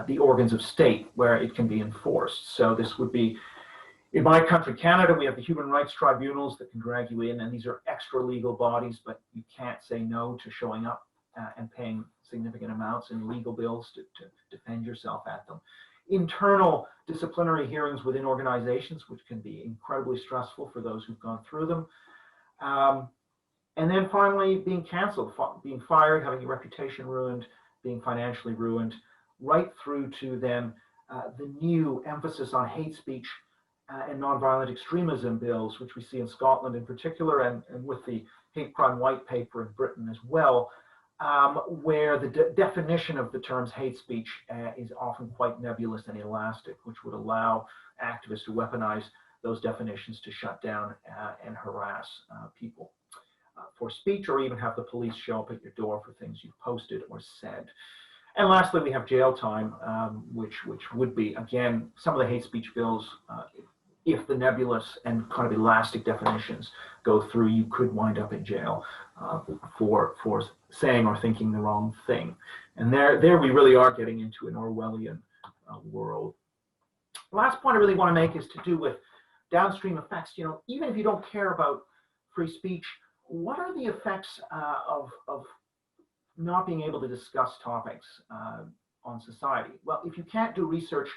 the organs of state where it can be enforced. So this would be, in my country, Canada, we have the human rights tribunals that can drag you in, and these are extra legal bodies, but you can't say no to showing up and paying significant amounts in legal bills to defend yourself at them. Internal disciplinary hearings within organizations, which can be incredibly stressful for those who've gone through them. And then finally, being canceled, being fired, having your reputation ruined, being financially ruined, right through to then the new emphasis on hate speech and nonviolent extremism bills, which we see in Scotland in particular, and with the hate crime white paper in Britain as well, where the definition of the terms hate speech is often quite nebulous and elastic, which would allow activists to weaponize those definitions to shut down and harass people for speech, or even have the police show up at your door for things you've posted or said. And lastly, we have jail time, which would be, again, some of the hate speech bills, if the nebulous and kind of elastic definitions go through, you could wind up in jail for saying or thinking the wrong thing. And there we really are getting into an Orwellian world. The last point I really want to make is to do with downstream effects. You know, even if you don't care about free speech, what are the effects of not being able to discuss topics on society? Well, if you can't do research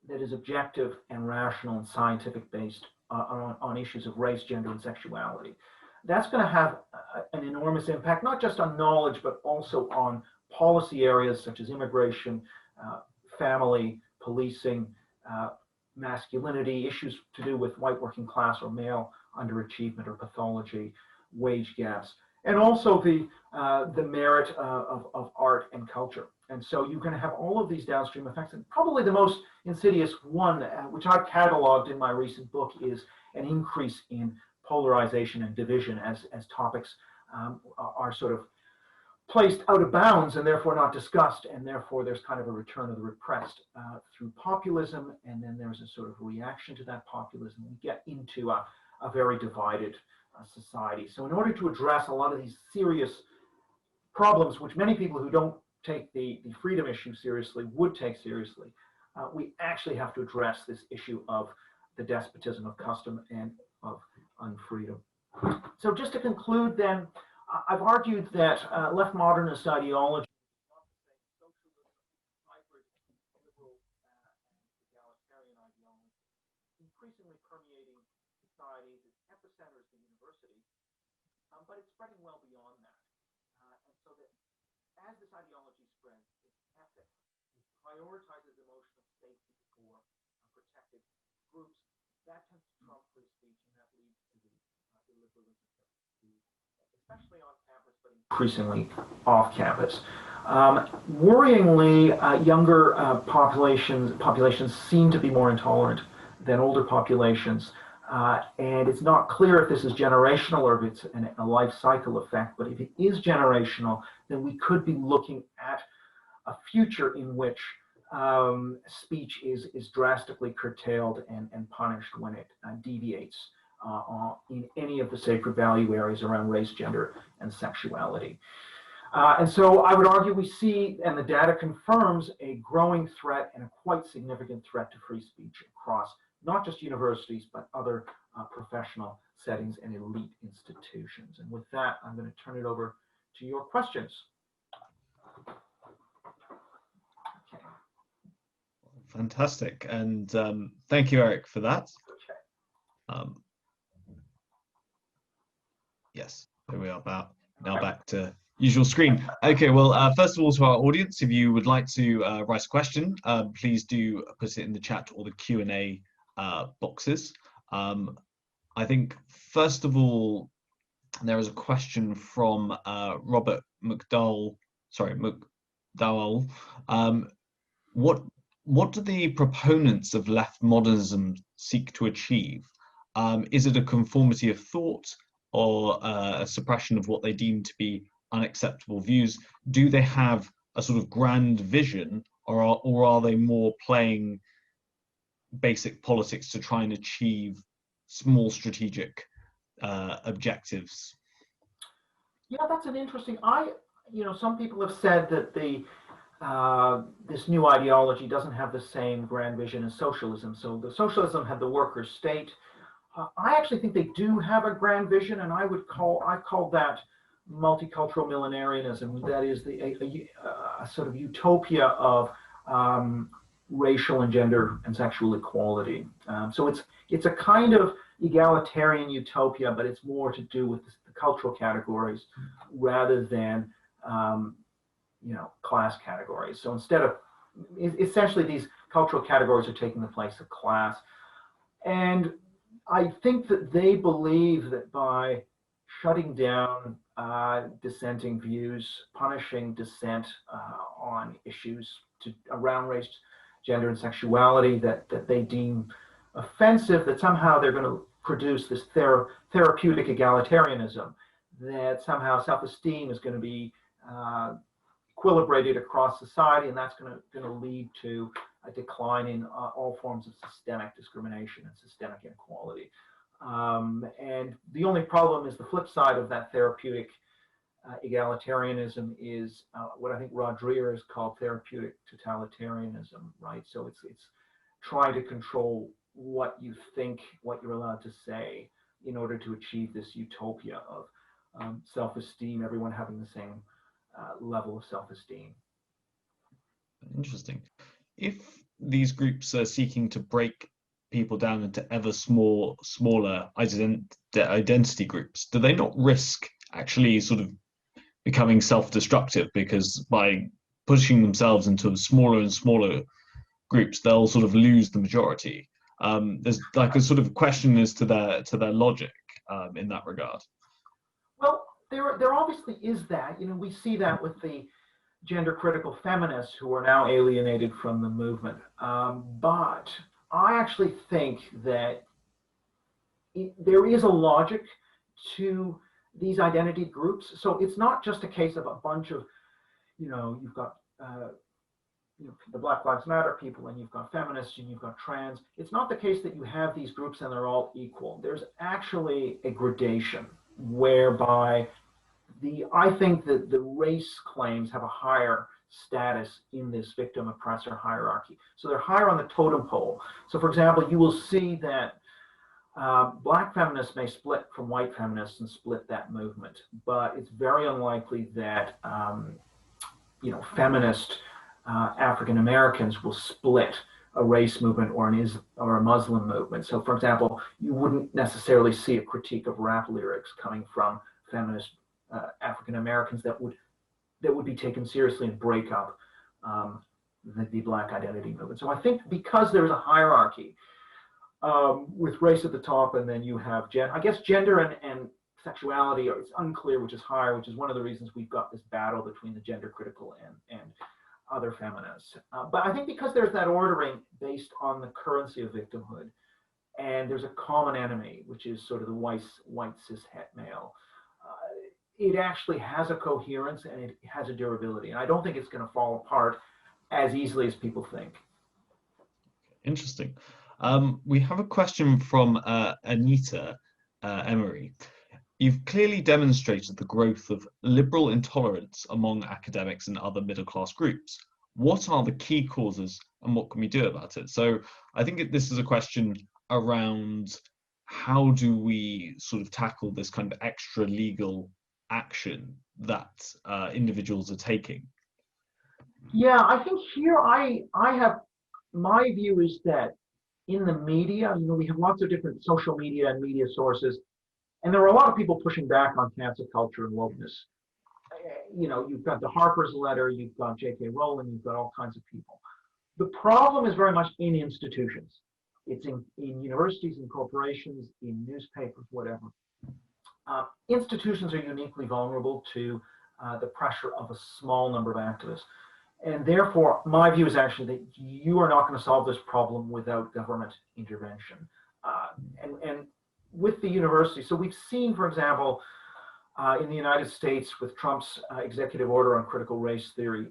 that is objective and rational and scientific based on issues of race, gender, and sexuality, that's going to have an enormous impact, not just on knowledge, but also on policy areas such as immigration, family, policing, masculinity, issues to do with white working class or male underachievement or pathology, wage gaps, and also the merit of art and culture. And so you're going to have all of these downstream effects. And probably the most insidious one, which I've cataloged in my recent book, is an increase in polarization and division as topics are sort of placed out of bounds and therefore not discussed. And therefore there's kind of a return of the repressed through populism. And then there's a sort of reaction to that populism. We get into a very divided society. So in order to address a lot of these serious problems, which many people who don't take the freedom issue seriously would take seriously, we actually have to address this issue of the despotism of custom and of unfreedom. So just to conclude then, I've argued that left modernist ideology increasingly permeating societies, its epicenter is the university, but it's spreading well beyond that. And so that as this ideology spreads, its ethics prioritizes emotional safety for protected groups. That tends to trump free speech, and that leads to the illiberalism, especially on campus, but increasingly off campus. Worryingly, younger populations seem to be more intolerant than older populations. And it's not clear if this is generational or if it's a life cycle effect, but if it is generational, then we could be looking at a future in which speech is drastically curtailed and punished when it deviates in any of the sacred value areas around race, gender, and sexuality. And so I would argue we see, and the data confirms, a growing threat and a quite significant threat to free speech across not just universities, but other professional settings and elite institutions. And with that, I'm going to turn it over to your questions. Okay. Fantastic. And thank you, Eric, for that. Yes, there we are. Now back to usual screen. Okay, well, first of all, to our audience, if you would like to write a question, please do put it in the chat or the Q&A boxes. I think, first of all, there is a question from Robert McDowell. What do the proponents of left modernism seek to achieve? Is it a conformity of thought or a suppression of what they deem to be unacceptable views? Do they have a sort of grand vision, or are they more playing basic politics to try and achieve small strategic objectives? Yeah, that's an interesting. Some people have said that this new ideology doesn't have the same grand vision as socialism. So the socialism had the worker state. I actually think they do have a grand vision, and I call that multicultural millenarianism. That is a sort of utopia of racial and gender and sexual equality. So it's a kind of egalitarian utopia, but it's more to do with the cultural categories rather than class categories. So instead of, essentially, these cultural categories are taking the place of class. And I think that they believe that by shutting down dissenting views, punishing dissent on issues around race, gender, and sexuality that they deem offensive, that somehow they're going to produce this therapeutic egalitarianism, that somehow self-esteem is going to be equilibrated across society, and that's going to lead to a decline in all forms of systemic discrimination and systemic inequality. And the only problem is the flip side of that therapeutic egalitarianism is what I think Rod Dreher has called therapeutic totalitarianism, right? So it's trying to control what you think, what you're allowed to say, in order to achieve this utopia of self-esteem, everyone having the same level of self-esteem. Interesting. If these groups are seeking to break people down into ever smaller identity groups, do they not risk actually sort of becoming self-destructive, because by pushing themselves into smaller and smaller groups, they'll sort of lose the majority? There's like a sort of question as to their logic in that regard. Well, there obviously is that. You know, we see that with the gender critical feminists who are now alienated from the movement. But I actually think that there is a logic to these identity groups. So it's not just a case of a bunch of, you've got the Black Lives Matter people, and you've got feminists, and you've got trans. It's not the case that you have these groups and they're all equal. There's actually a gradation whereby I think that the race claims have a higher status in this victim-oppressor hierarchy. So they're higher on the totem pole. So for example, you will see that Black feminists may split from white feminists and split that movement, but it's very unlikely that feminist African Americans will split a race movement or a Muslim movement. So for example, you wouldn't necessarily see a critique of rap lyrics coming from feminist African Americans that would be taken seriously and break up the Black identity movement. So I think because there's a hierarchy with race at the top, and then you have gender and sexuality, it's unclear which is higher, which is one of the reasons we've got this battle between the gender critical and other feminists. But I think because there's that ordering based on the currency of victimhood, and there's a common enemy, which is sort of the white cis het male, it actually has a coherence and it has a durability. And I don't think it's going to fall apart as easily as people think. Interesting. We have a question from Anita Emery. You've clearly demonstrated the growth of liberal intolerance among academics and other middle-class groups. What are the key causes and what can we do about it? So I think this is a question around how do we sort of tackle this kind of extra legal action that individuals are taking? Yeah, I think here I have, my view is that in the media, we have lots of different social media and media sources, and there are a lot of people pushing back on cancel culture and wokeness. You've got the Harper's letter, you've got J.K. Rowling, you've got all kinds of people. The problem is very much in institutions. It's in universities, in corporations, in newspapers, whatever. Institutions are uniquely vulnerable to the pressure of a small number of activists. And therefore, my view is actually that you are not going to solve this problem without government intervention. And with the university, so we've seen, for example, in the United States with Trump's executive order on critical race theory,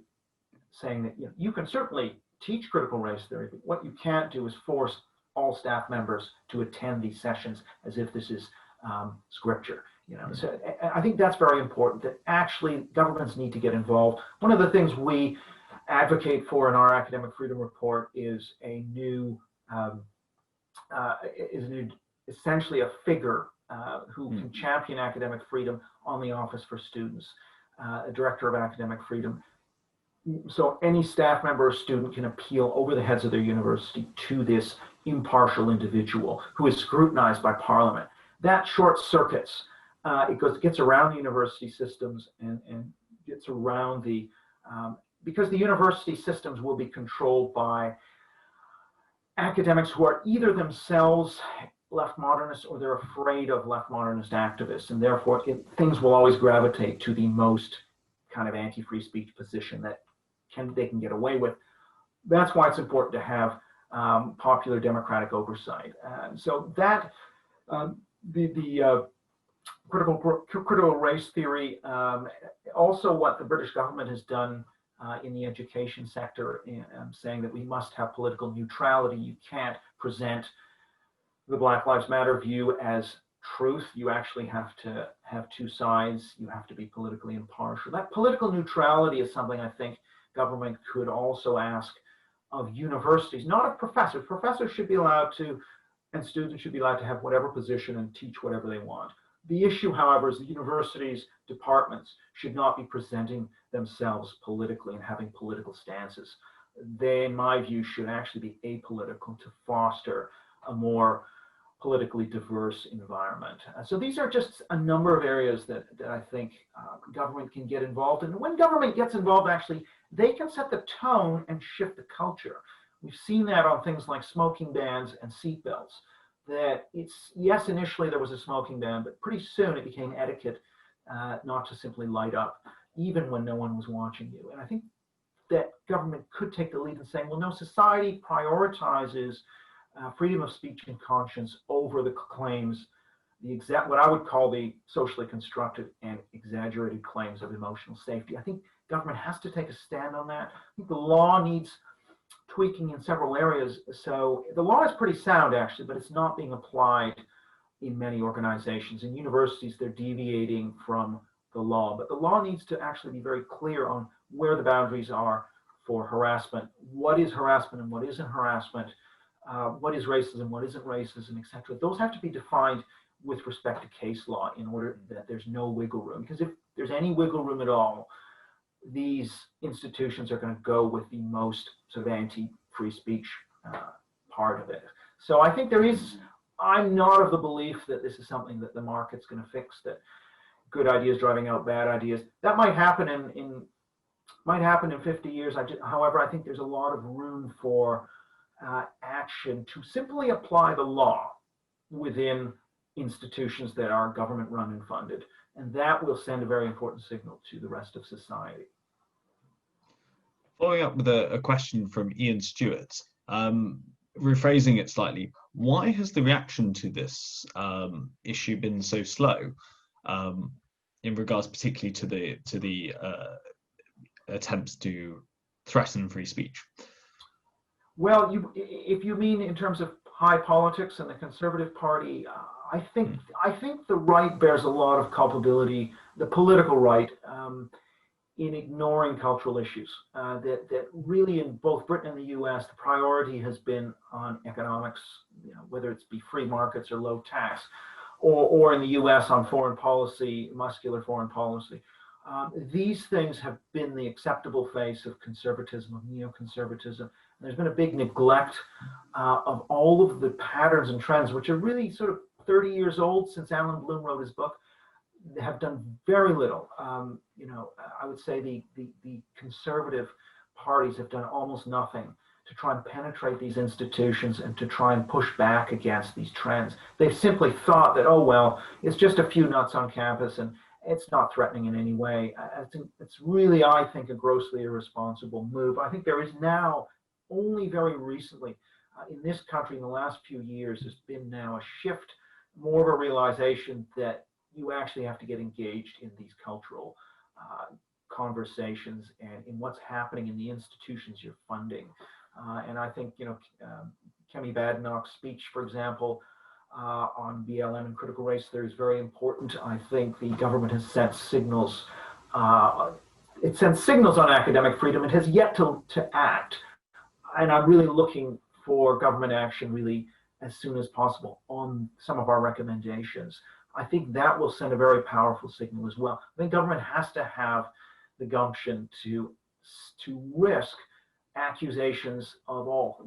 saying that you can certainly teach critical race theory, but what you can't do is force all staff members to attend these sessions as if this is scripture. So I think that's very important, that actually governments need to get involved. One of the things we advocate for in our academic freedom report is essentially a figure who can champion academic freedom on the Office for Students, a director of academic freedom. So any staff member or student can appeal over the heads of their university to this impartial individual who is scrutinized by Parliament. That short circuits, gets around the university systems and gets around because the university systems will be controlled by academics who are either themselves left modernists or they're afraid of left modernist activists, and therefore things will always gravitate to the most kind of anti-free speech position that they can get away with. That's why it's important to have popular democratic oversight. So that the critical race theory, also what the British government has done in the education sector, saying that we must have political neutrality. You can't present the Black Lives Matter view as truth. You actually have to have two sides. You have to be politically impartial. That political neutrality is something I think government could also ask of universities, not of professors. Professors should be allowed to, and students should be allowed to have whatever position and teach whatever they want. The issue, however, is the universities' departments should not be presenting themselves politically and having political stances. They, in my view, should actually be apolitical to foster a more politically diverse environment. So these are just a number of areas that I think government can get involved in. And when government gets involved, actually, they can set the tone and shift the culture. We've seen that on things like smoking bans and seatbelts. That it's, yes, initially there was a smoking ban, but pretty soon it became etiquette not to simply light up, even when no one was watching you. And I think that government could take the lead in saying, well, no, society prioritizes freedom of speech and conscience over the claims, what I would call the socially constructed and exaggerated claims of emotional safety. I think government has to take a stand on that. I think the law needs tweaking in several areas. So the law is pretty sound, actually, but it's not being applied in many organizations. In universities, they're deviating from the law, but the law needs to actually be very clear on where the boundaries are for harassment. What is harassment and what isn't harassment? What is racism, what isn't racism, etc. Those have to be defined with respect to case law in order that there's no wiggle room. Because if there's any wiggle room at all, these institutions are going to go with the most sort of anti-free speech part of it. So I think I'm not of the belief that this is something that the market's going to fix, that good ideas driving out bad ideas. That might happen in 50 years. However, I think there's a lot of room for action to simply apply the law within institutions that are government run and funded. And that will send a very important signal to the rest of society. Following up with a question from Ian Stewart, rephrasing it slightly, why has the reaction to this issue been so slow in regards particularly to the attempts to threaten free speech? Well, if you mean in terms of high politics and the Conservative Party, I think the right bears a lot of culpability, the political right, in ignoring cultural issues. That really in both Britain and the US, the priority has been on economics, whether it's be free markets or low tax, or in the US on foreign policy, muscular foreign policy. These things have been the acceptable face of conservatism, of neoconservatism. There's been a big neglect of all of the patterns and trends, which are really sort of 30 years old since Alan Bloom wrote his book. They have done very little. I would say the conservative parties have done almost nothing to try and penetrate these institutions and to try and push back against these trends. They've simply thought that, oh, well, it's just a few nuts on campus and it's not threatening in any way. I think it's really, a grossly irresponsible move. I think there is now, only very recently, in this country in the last few years, there's been now a shift, more of a realization that you actually have to get engaged in these cultural conversations and in what's happening in the institutions you're funding. And I think, Kemi Badenoch's speech, for example, on BLM and critical race theory is very important. I think the government has sent signals. It sends signals on academic freedom. It has yet to act. And I'm really looking for government action really as soon as possible on some of our recommendations. I think that will send a very powerful signal as well. I think government has to have the gumption to risk accusations of all.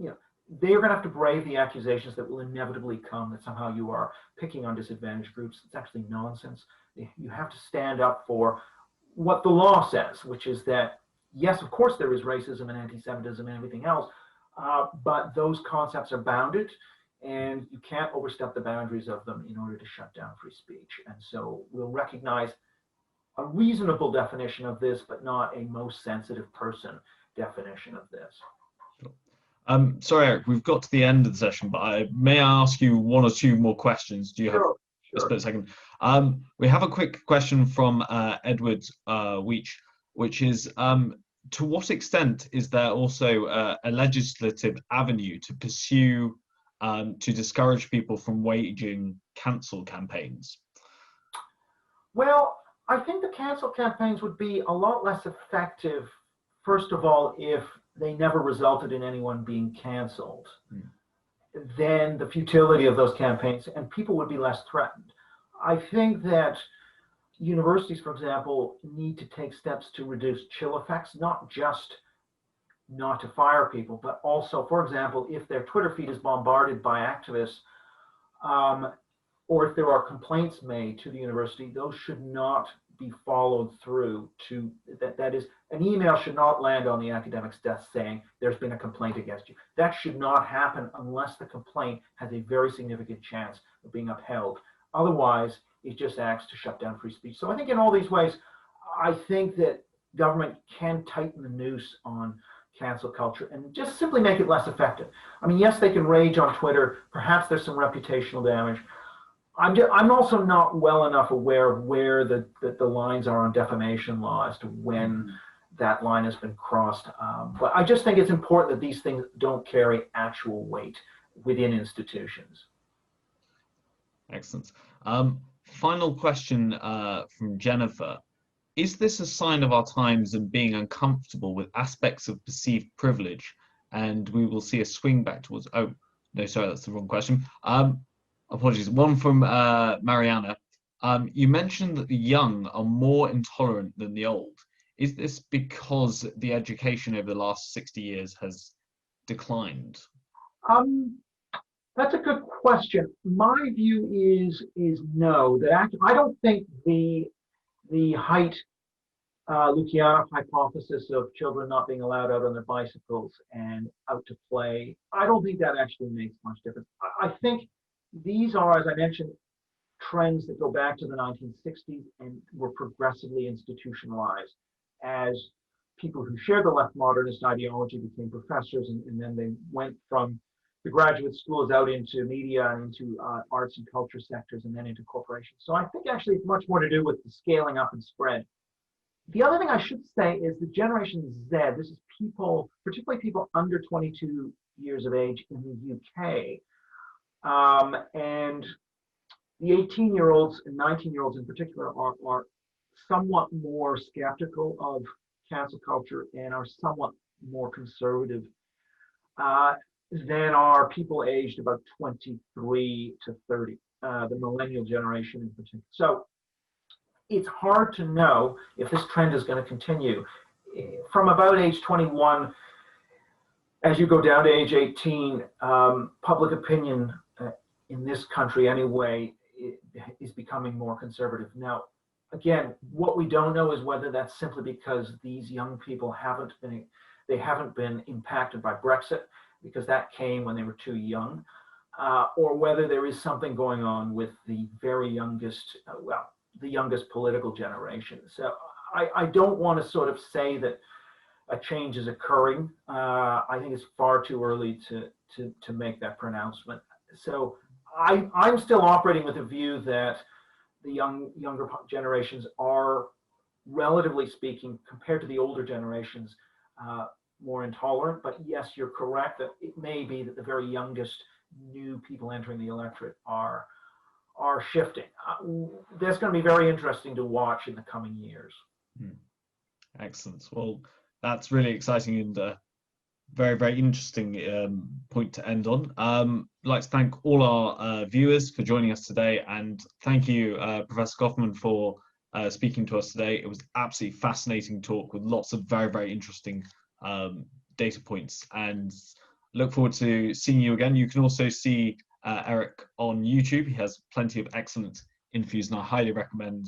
They're going to have to brave the accusations that will inevitably come that somehow you are picking on disadvantaged groups. It's actually nonsense. You have to stand up for what the law says, which is that, yes, of course there is racism and anti-Semitism and everything else, but those concepts are bounded and you can't overstep the boundaries of them in order to shut down free speech. And so we'll recognize a reasonable definition of this, but not a most sensitive person definition of this. Sorry, Eric, we've got to the end of the session, but may I ask you one or two more questions? Do you have just a second? We have a quick question from Edward Weech, which is, to what extent is there also a legislative avenue to pursue to discourage people from waging cancel campaigns? Well, I think the cancel campaigns would be a lot less effective, first of all, if they never resulted in anyone being canceled. Then the futility of those campaigns, and people would be less threatened. I think that universities, for example, need to take steps to reduce chill effects, not just not to fire people, but also, for example, if their Twitter feed is bombarded by activists, or if there are complaints made to the university, those should not be followed through to, that is, an email should not land on the academic's desk saying there's been a complaint against you. That should not happen unless the complaint has a very significant chance of being upheld. Otherwise, it just acts to shut down free speech. So I think in all these ways, I think that government can tighten the noose on cancel culture and just simply make it less effective. I mean, yes, they can rage on Twitter. Perhaps there's some reputational damage. I'm also not well enough aware of where the lines are on defamation law as to when that line has been crossed. But I just think it's important that these things don't carry actual weight within institutions. Excellent. Final question from Jennifer. Is this a sign of our times and being uncomfortable with aspects of perceived privilege, and we will see a swing back towards, oh, no, sorry, that's the wrong question. Apologies. One from Mariana. You mentioned that the young are more intolerant than the old. Is this because the education over the last 60 years has declined? That's a good question. My view is no. That I don't think the Haidt Lukianoff hypothesis of children not being allowed out on their bicycles and out to play, I don't think that actually makes much difference. I think these are, as I mentioned, trends that go back to the 1960s and were progressively institutionalized as people who shared the left modernist ideology became professors, and then they went from the graduate schools out into media and into arts and culture sectors and then into corporations. So I think actually it's much more to do with the scaling up and spread. The other thing I should say is the Generation Z, this is people, particularly people under 22 years of age in the UK, and the 18-year-olds and 19-year-olds in particular are somewhat more skeptical of cancel culture and are somewhat more conservative than are people aged about 23 to 30, the millennial generation in particular. So it's hard to know if this trend is going to continue. From about age 21, as you go down to age 18, public opinion in this country anyway is becoming more conservative. Now, again, what we don't know is whether that's simply because these young people haven't been impacted by Brexit, because that came when they were too young, or whether there is something going on with the very youngest, the youngest political generation. So I don't want to sort of say that a change is occurring. I think it's far too early to make that pronouncement. So I'm still operating with a view that the younger generations are, relatively speaking, compared to the older generations, more intolerant. But yes, you're correct that it may be that the very youngest new people entering the electorate are shifting. That's going to be very interesting to watch in the coming years. Excellent. Well, that's really exciting and very, very interesting point to end on. I'd like to thank all our viewers for joining us today, and thank you, Professor Kaufmann, for speaking to us today. It was absolutely fascinating talk with lots of very, very interesting data points, and look forward to seeing you again. You can also see Eric on YouTube. He has plenty of excellent interviews, and I highly recommend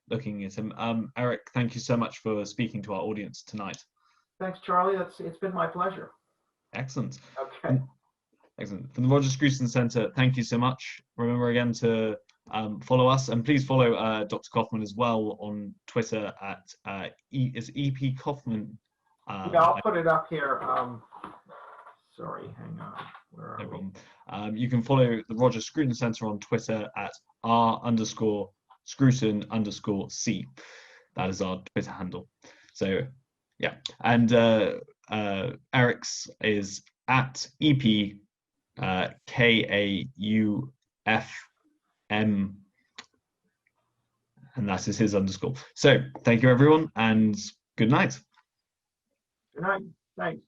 looking at him. Eric, thank you so much for speaking to our audience tonight. Thanks, Charlie. It's been my pleasure. Excellent. Okay. Excellent. From the Roger Scruton Centre, thank you so much. Remember again to follow us, and please follow Dr. Kaufmann as well on Twitter at is EP Kaufmann. Yeah, I'll put it up here. Sorry, hang on. Where are No we? problem. You can follow the Roger Scruton Centre on Twitter at r_Scruton_C. That is our Twitter handle. So yeah, and Eric's is at EP KAUFM, and that is his underscore. So thank you everyone, and good night. Good night. Thanks.